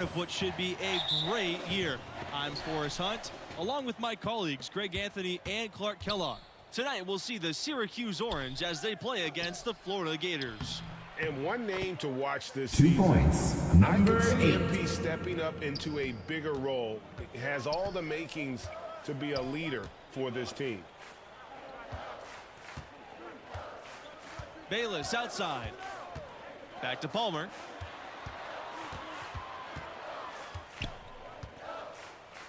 of what should be a great year. I'm Forrest Hunt, along with my colleagues Greg Anthony and Clark Kellogg. Tonight we'll see the Syracuse Orange as they play against the Florida Gators. And one name to watch this 2 season. points. Number I can see 8. MP stepping up into a bigger role. It has all the makings to be a leader for this team. Bayless outside. Back to Palmer.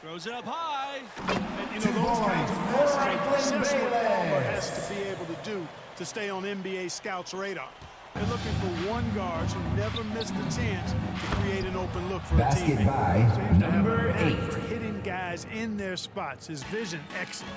Throws it up high. And, you know, those kinds of passes are just what Palmer has to be able to do to stay on NBA scouts' radar. They're looking for one guard who never missed a chance to create an open look for a Basket teammate. by Seems to have number a knack 8. for hitting guys in their spots. His vision excellent.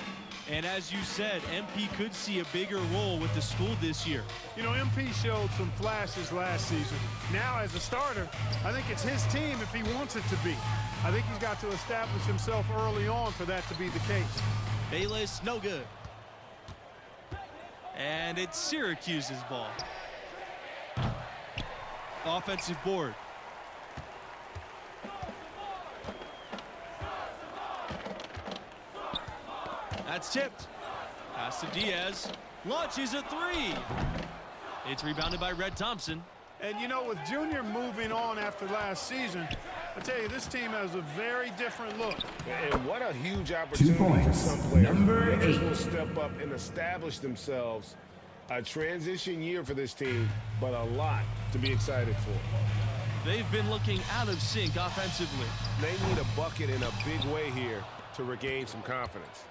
And as you said, MP could see a bigger role with the school this year. You know, MP showed some flashes last season. Now, as a starter, I think it's his team if he wants it to be. I think he's got to establish himself early on for that to be the case. Bayless, no good. And it's Syracuse's ball. Offensive board. That's tipped. Pass to Diaz. Launches a three. It's rebounded by Red Thompson. And, you know, with Junior moving on after last season, I tell you, this team has a very different look. And what a huge opportunity 2 points. for some players. Number Players 8. will step up and establish themselves. A transition year for this team, but a lot to be excited for. They've been looking out of sync offensively. They need a bucket in a big way here to regain some confidence.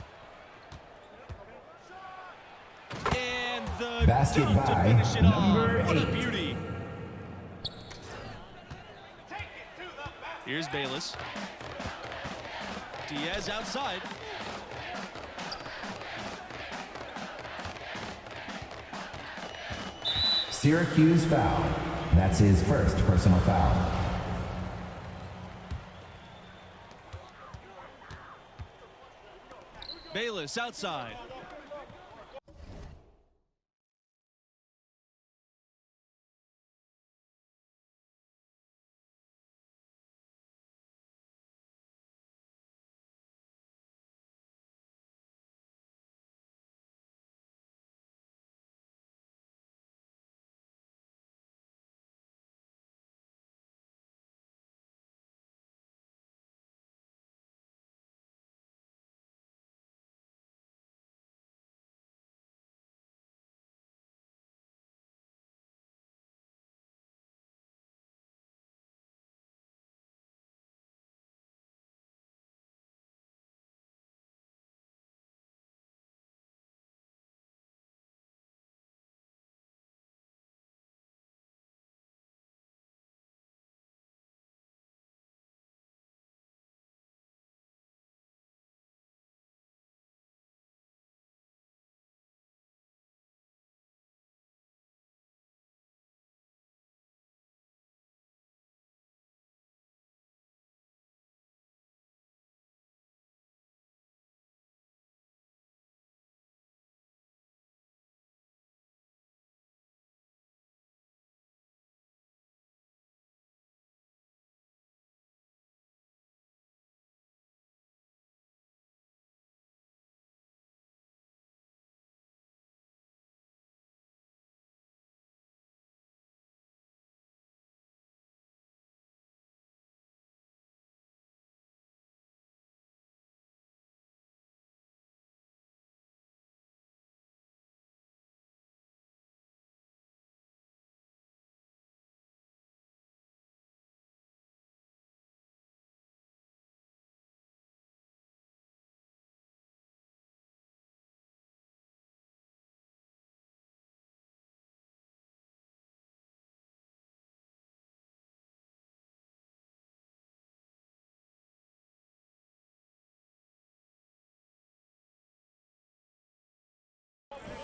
And the Basket dunk to by finish it off. number What a 8. beauty. Here's Bayless. Diaz outside. Syracuse foul. That's his first personal foul. Bayless outside.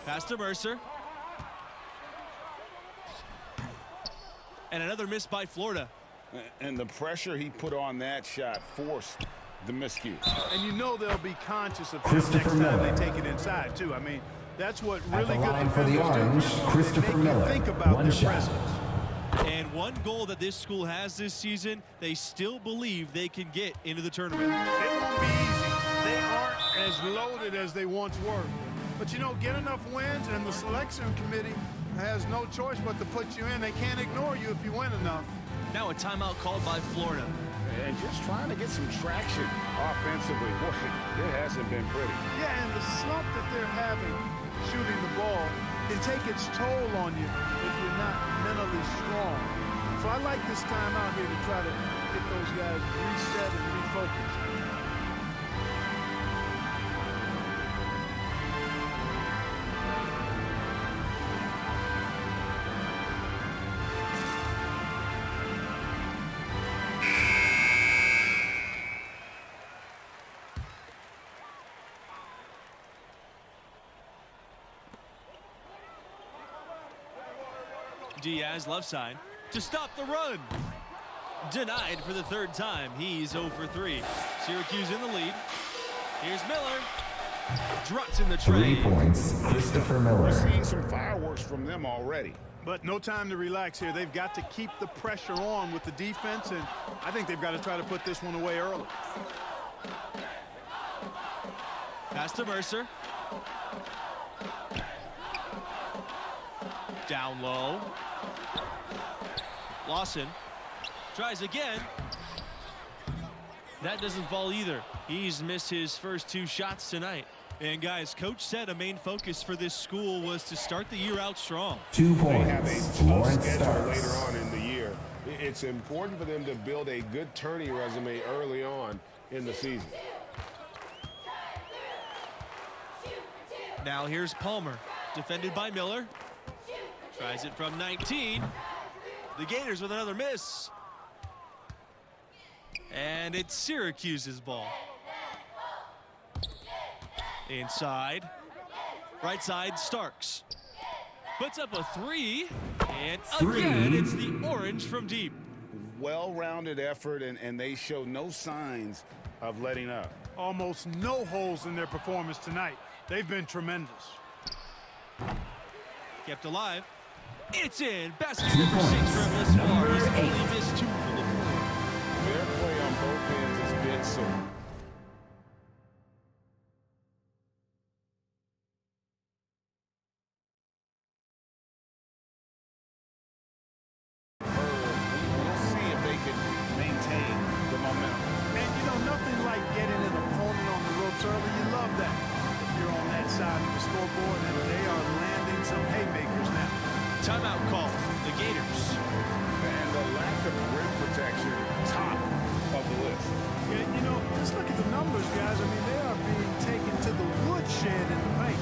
Pass to Mercer. And another miss by Florida. And the pressure he put on that shot forced the miscue. And you know they'll be conscious of that Christopher next time Miller. they take it inside, too. I mean, that's what At really the good line for the defenders do. Orange, They Christopher make you Miller. think about One their shot. presence. And one goal that this school has this season, they still believe they can get into the tournament. It won't be easy. They aren't as loaded as they once were. But, you know, get enough wins, and the selection committee has no choice but to put you in. They can't ignore you if you win enough. Now a timeout called by Florida. And just trying to get some traction offensively. Boy, it hasn't been pretty. Yeah, and the slump that they're having shooting the ball can take its toll on you if you're not mentally strong. So I like this time out here to try to get those guys reset and refocused. Diaz left side to stop the run. Denied for the third time. He's 0 for 3. Syracuse in the lead. Here's Miller. Druts in the trade. 3 points, Christopher We're Miller. seeing some fireworks from them already. But no time to relax here. They've got to keep the pressure on with the defense, and I think they've got to try to put this one away early. Pass to Mercer. Down low. Lawson tries again. That doesn't fall either. He's missed his first 2 shots tonight. And guys, coach said a main focus for this school was to start the year out strong. 2 They have a points, tough Lawrence schedule later Starks. on in the year. It's important for them to build a good tourney resume early on in the season. Now here's Palmer, defended by Miller. Tries it from 19. The Gators with another miss. And it's Syracuse's ball. Inside. Right side, Starks. Puts up a 3. And again, it's the orange from deep. Well-rounded effort, and they show no signs of letting up. Almost no holes in their performance tonight. They've been tremendous. Kept alive. It's in. Basket 2 number 6 points, from this far. number He's only 8. missed 2 from the floor. Their play on both ends has been so we'll see if they can maintain the momentum. And, you know, nothing like getting an opponent on the ropes early. You love that. If you're on that side of the scoreboard, and they are landing some haymakers now. Timeout call. The Gators. And the lack of rim protection, top of the list. Yeah, you know, just look at the numbers, guys. I mean, they are being taken to the woodshed in the paint.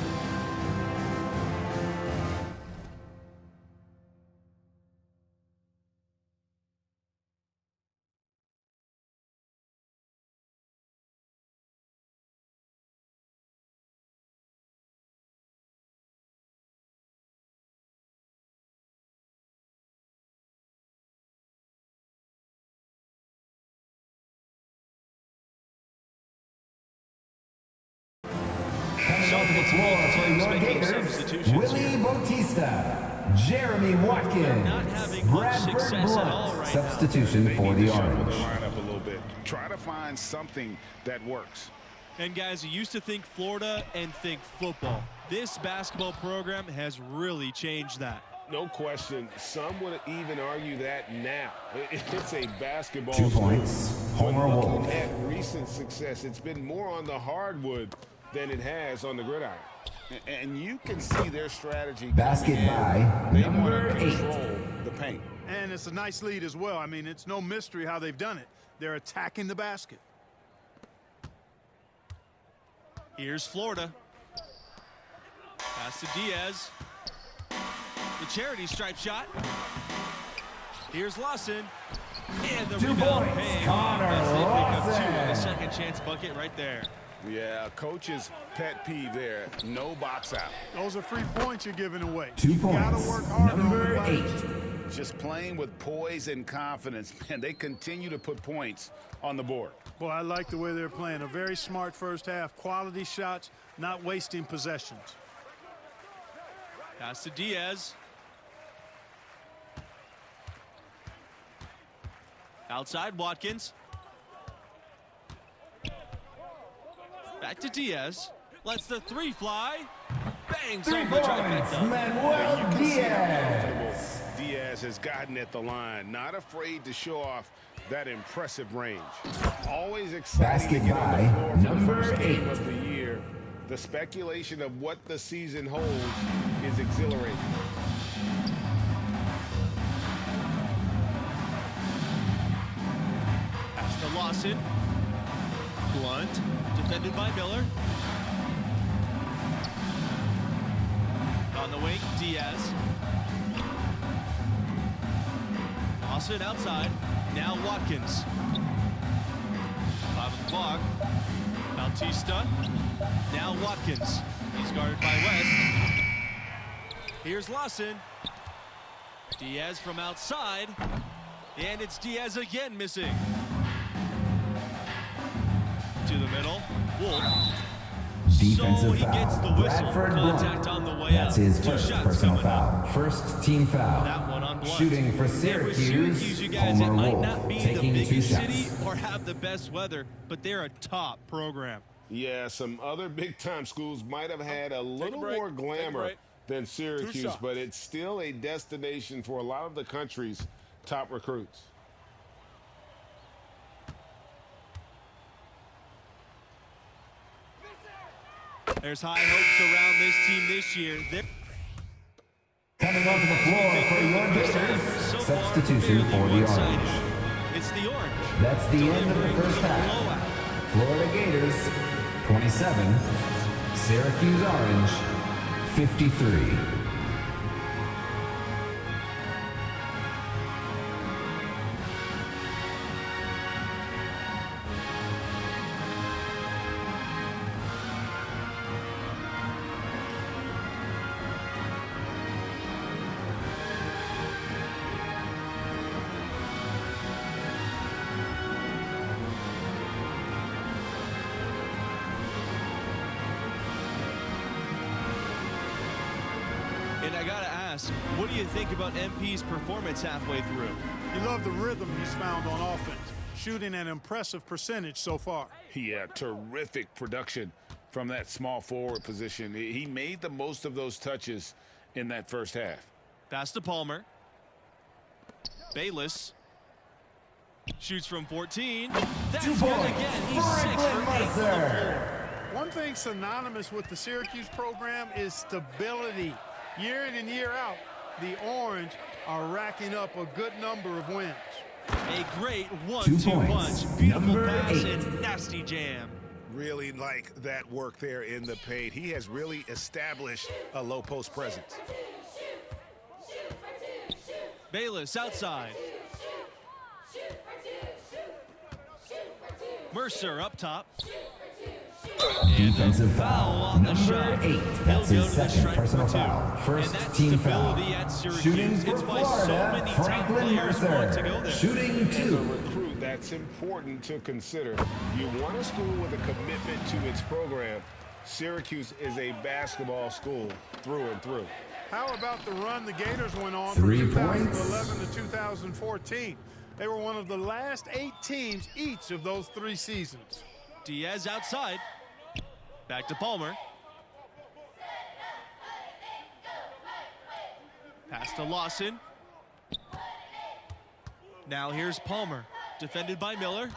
Coming onto the floor for your Gators, Willie Bautista, Jeremy Watkins, Not having much Bradford success at all Blunt. right now. Substitution They for need the to shuffle Orange. the lineup a little bit. Try to find something that works. And guys, you used to think Florida and think football. This basketball program has really changed that. No question. Some would even argue that now. It's a basketball 2 school. points, But Homer looking Wolf. at recent success, it's been more on the hardwood than it has on the gridiron. And you can see their strategy. Basket coming in. by They number want to 8. control the paint. And it's a nice lead as well. I mean, it's no mystery how they've done it. They're attacking the basket. Here's Florida. Pass to Diaz. The charity stripe shot. Here's Lawson. And the 2 rebound points, paying off Connor as they pick up 2 on the Lawson. second chance bucket right there. Yeah, coach's pet peeve there. No box out. Those are free points you're giving away. 2 You gotta points, work harder on number the glass. 8. Just playing with poise and confidence. Man, they continue to put points on the board. Boy, I like the way they're playing. A very smart first half. Quality shots, not wasting possessions. Pass to Diaz. Outside Watkins. Back to Diaz. Lets the three fly. Bangs 3 on the points, trifecta. Manuel You can see how Diaz. comfortable Diaz has gotten at the line, not afraid to show off that impressive range. Always exciting to Basket get on the by floor for the number first game 8. of the year. The speculation of what the season holds is exhilarating. Pass to Lawson. Blunt. Defended by Miller. On the wing, Diaz. Lawson outside. Now Watkins. 5 on the clock. Bautista. Now Watkins. He's guarded by West. Here's Lawson. Diaz from outside. And it's Diaz again missing. To the middle. Wolf. Defensive So he foul. gets the whistle. Bradford Contact Blunt. on the way That's out. his 2 first shots personal coming up. foul. First team foul. That one on Blunt. Shooting for And Syracuse, you guys, it Homer might Wolf, not be the taking 2 biggest shots. city or have the best weather, but they're a top program. Yeah, some other big-time schools might have had a little break. more Take a glamour break. than 2 Syracuse, shots. but it's still a destination for a lot of the country's top recruits. There's high hopes around this team this year. Coming onto the floor for your Gators. So far, Substitution fairly for the one-sided. Orange. It's the Orange. That's the end of the Delivering first a half. blowout. Florida Gators 27, Syracuse Orange 53. And I gotta ask, what do you think about MP's performance halfway through? You love the rhythm he's found on offense, shooting an impressive percentage so far. Yeah, terrific production from that small forward position. He made the most of those touches in that first half. Pass to Palmer. Bayless. Shoots from 14. That's 2 good points, again. He's 6 Franklin for 8 from the floor. Mercer. One thing synonymous with the Syracuse program is stability. Year in and year out, the Orange are racking up a good number of wins. A great 2 1-2 points, punch. Beautiful number pass 8. and nasty jam. Really like that work there in the paint. He has really established a low post presence. Bayless outside. Mercer up top. Defensive foul. on the Number shot. 8. That's He'll his go to the second strike personal for 2. foul. First And that's team foul. stability at Syracuse. Shooting for It's why so Florida, many top Franklin players want to go Mercer. there. Shooting As a 2. recruit, that's important to consider. You want a school with a commitment to its program. Syracuse is a basketball school through and through. How about the run the Gators went on 3 from points. 2011 to 2014? They were one of the last 8 teams each of those 3 seasons. Diaz outside. Back to Palmer. Pass to Lawson. Now here's Palmer. Defended by Miller.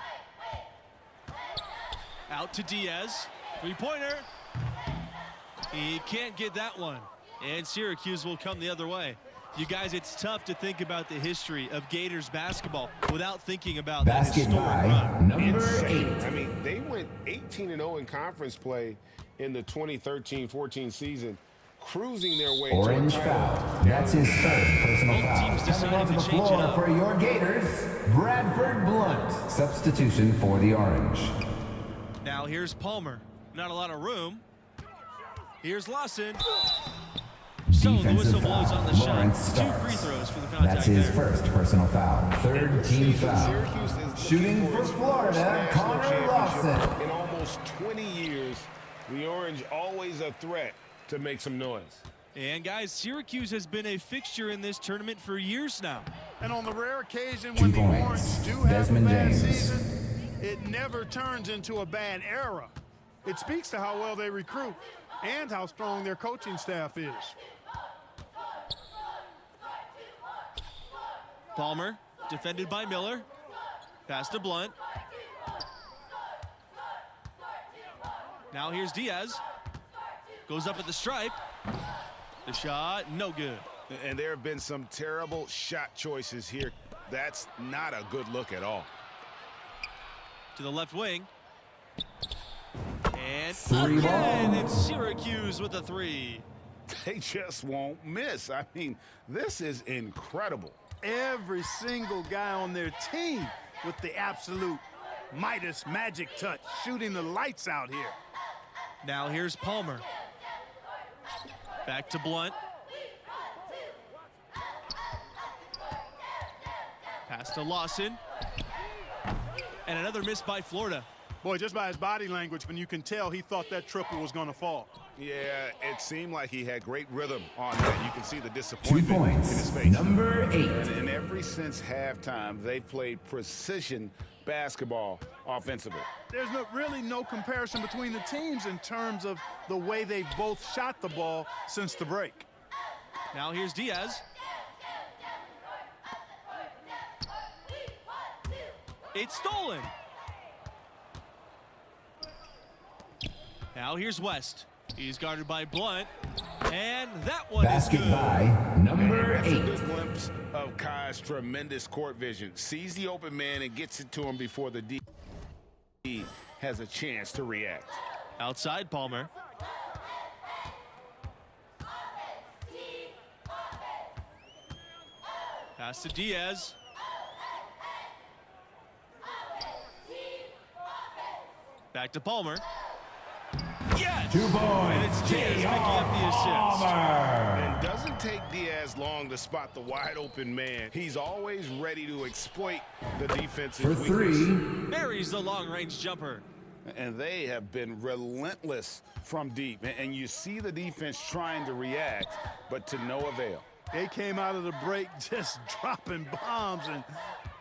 Out to Diaz. 3-pointer. He can't get that one. And Syracuse will come the other way. You guys, it's tough to think about the history of Gators basketball without thinking about that Basket historic by run. number Insane. 8. I mean, they went 18-0 in conference play in the 2013-14 season, cruising their way Orange to a title. foul. That's his third personal Both foul. teams Coming decided onto to the change it floor up. for your Gators, Bradford Blunt. Substitution for the Orange. Now here's Palmer. Not a lot of room. Here's Lawson. So the Defensive whistle blows on the foul. Lawrence shot. 2 Starks. free throws for the contact That's his there. first personal foul. Third team foul. Syracuse is looking Shooting for its first Florida, national Connor championship Lawson. In almost 20 years, the Orange always a threat to make some noise. And guys, Syracuse has been a fixture in this tournament for years now. And on the rare occasion 2 when the points. Orange do have Desmond a bad James. season, it never turns into a bad era. It speaks to how well they recruit and how strong their coaching staff is. Palmer, defended by Miller. Pass to Blunt. Now here's Diaz. Goes up at the stripe. The shot, no good. And there have been some terrible shot choices here. That's not a good look at all. To the left wing. And Three again, ball. it's Syracuse with a 3. They just won't miss. I mean, this is incredible. Every single guy on their team with the absolute Midas magic touch, shooting the lights out here. Now here's Palmer. Back to Blunt. Pass to Lawson. And another miss by Florida. Boy, just by his body language, when you can tell he thought that triple was going to fall. Yeah, it seemed like he had great rhythm on that. You can see the 2 disappointment in his points. face. Number 8. And ever since halftime, they've played precision basketball offensively. There's really no comparison between the teams in terms of the way they both shot the ball since the break. Now here's Diaz. It's stolen. Now here's West. He's guarded by Blunt. And that one Basket is good. by number That's a 8. good glimpse of Kai's tremendous court vision. Sees the open man and gets it to him before the D has a chance to react. Outside Palmer. Pass to Diaz. Back to Palmer. Yes! 2 And points. it's Diaz picking up the assist. And doesn't take Diaz long to spot the wide open man. He's always ready to exploit the defensive For weakness. 3. Buries the long-range jumper. And they have been relentless from deep. And you see the defense trying to react, but to no avail. They came out of the break just dropping bombs and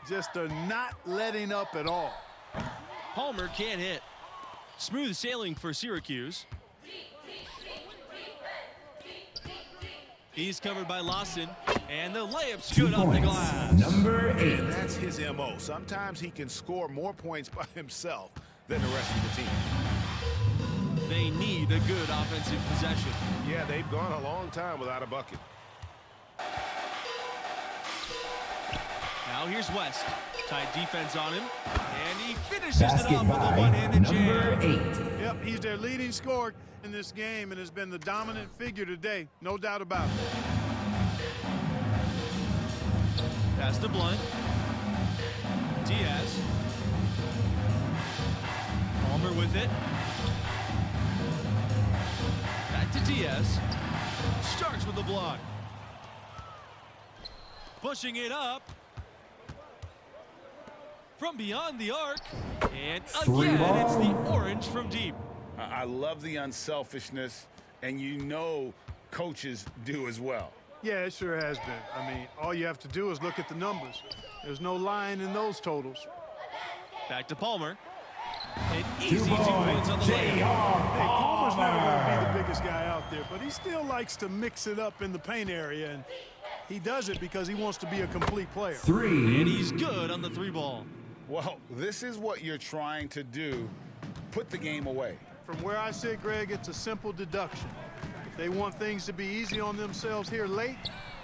just are not letting up at all. Palmer can't hit. Smooth sailing for Syracuse. He's covered by Lawson, and the layup's 2 good off the points. glass. Number 8. And that's his MO. Sometimes he can score more points by himself than the rest of the team. They need a good offensive possession. Yeah, they've gone a long time without a bucket. Now here's West. Tight defense on him, and he finishes it Basket off with a by one-handed number jam. 8. Yep, he's their leading scorer in this game and has been the dominant figure today, no doubt about it. Pass to Blunt. Diaz. Palmer with it. Back to Diaz. Starks with the block. Pushing it up. From beyond the arc. And Three again, ball. it's the orange from deep. I love the unselfishness, and you know coaches do as well. Yeah, it sure has been. I mean, all you have to do is look at the numbers. There's no lying in those totals. Back to Palmer. An 2 easy 2 points points. on the J.R. layup. Hey, Palmer's never going to be Palmer. the biggest guy out there, but he still likes to mix it up in the paint area, and he does it because he wants to be a complete player. 3. And he's good on the 3 ball. Well, this is what you're trying to do. Put the game away. From where I sit, Greg, it's a simple deduction. If they want things to be easy on themselves here late,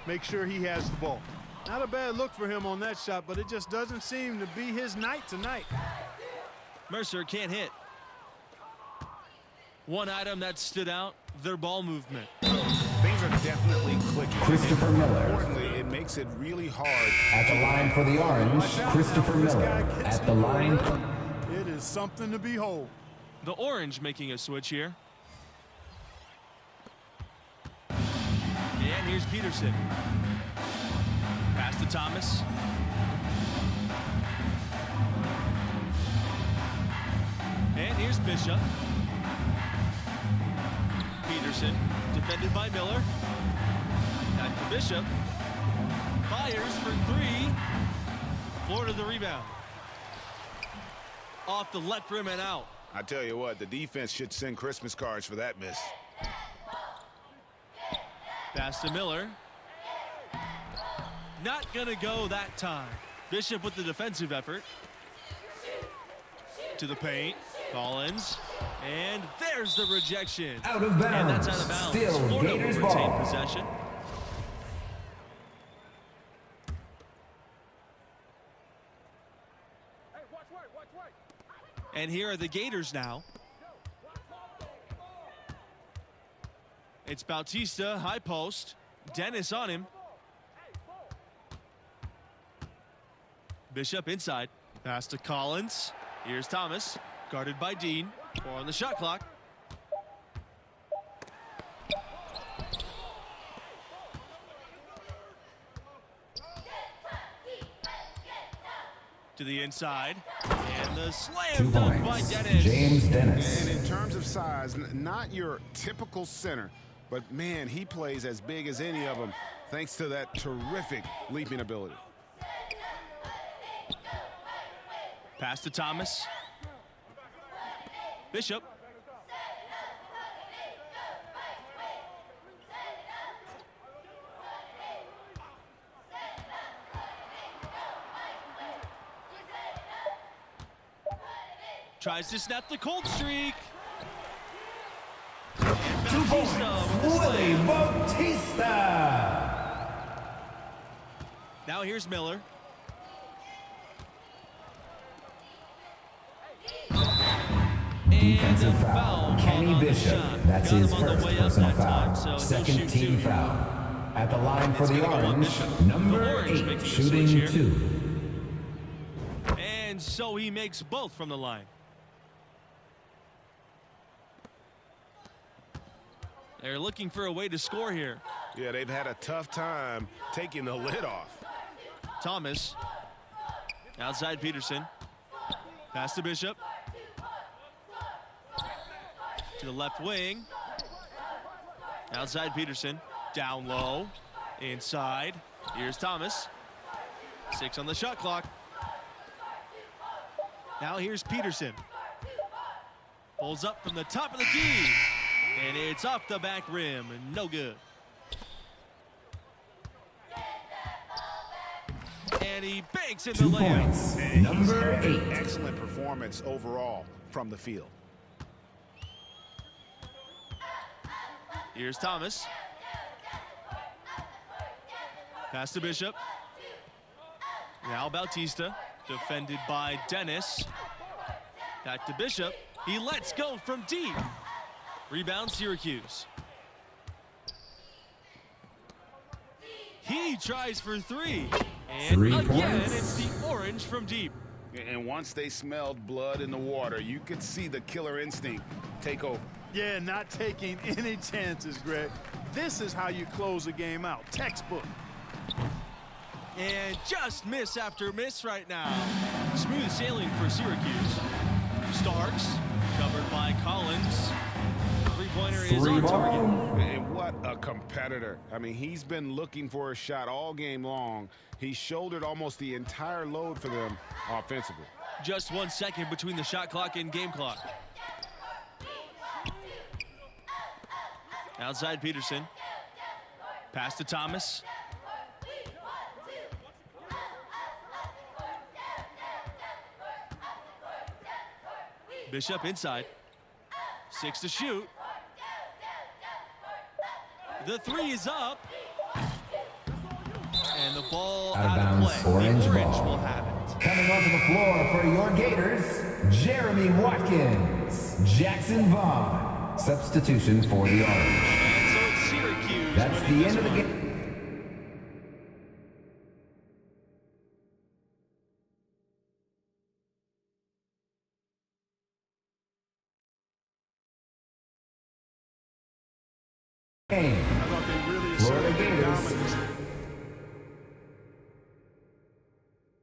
make sure he has the ball. Not a bad look for him on that shot, but it just doesn't seem to be his night tonight. Mercer can't hit. One item that stood out, their ball movement. Things are definitely clicking. Christopher And Miller. Importantly, it makes it really hard. At the line for the Orange, Christopher This Miller. guy gets At the into a line. rhythm. It is something to behold. The Orange making a switch here. And here's Peterson. Pass to Thomas. And here's Bishop. Peterson, defended by Miller. Bishop fires for three. Florida the rebound. Off the left rim and out. I tell you what, the defense should send Christmas cards for that miss. Pass to Miller. Not going to go that time. Bishop with the defensive effort. To the paint. Collins. And there's the rejection. Out of bounds. And that's out of bounds. Still Florida Gators will retain ball. possession. And here are the Gators now. It's Bautista, high post. Dennis on him. Bishop inside. Pass to Collins. Here's Thomas. Guarded by Dean. 4 on the shot clock. To the inside. And the 2 slam dunk by points. Dennis. James Dennis. And in terms of size, not your typical center, but man, he plays as big as any of them thanks to that terrific leaping ability. Pass to Thomas. Bishop. Tries to snap the cold streak. 2 points. Willie Bautista. Now here's Miller. Defensive And a foul. called Kenny on the Bishop. shot. That's Got his him on the first way up personal that foul. time, so he'll Second shoot team 2. foul. At the line for It's the gonna go on Orange, Bishop. number The Orange 8, making the shooting switch here. 2. And so he makes both from the line. They're looking for a way to score here. Yeah, they've had a tough time taking the lid off. Thomas. Outside Peterson. Pass to Bishop. To the left wing. Outside Peterson. Down low. Inside. Here's Thomas. 6 on the shot clock. Now here's Peterson. Pulls up from the top of the key. And it's off the back rim. No good. And he banks in the 2 layup. points. And Number he's had an 8. excellent performance overall from the field. Here's Thomas. Pass to Bishop. Now Bautista. Defended by Dennis. Back to Bishop. He lets go from deep. Rebound Syracuse. He tries for 3. And 3 again, points. it's the Orange from deep. And once they smelled blood in the water, you could see the killer instinct take over. Yeah, not taking any chances, Greg. This is how you close a game out. Textbook. And just miss after miss right now. Smooth sailing for Syracuse. Starks, covered by Collins. Three-pointer is 3 on ball. target. And what a competitor. I mean, he's been looking for a shot all game long. He shouldered almost the entire load for them offensively. Just 1 second between the shot clock and game clock. Outside Peterson. Pass to Thomas. Bishop inside. 6 to shoot. The 3 is up. And the ball Out of out of bounds, play. Orange The Orange ball. will have it. Coming onto the floor for your Gators, Jeremy Watkins. Jackson Vaughn. Substitution for the Orange. And so it's Syracuse. That's winning the this end of the one. game. I thought they really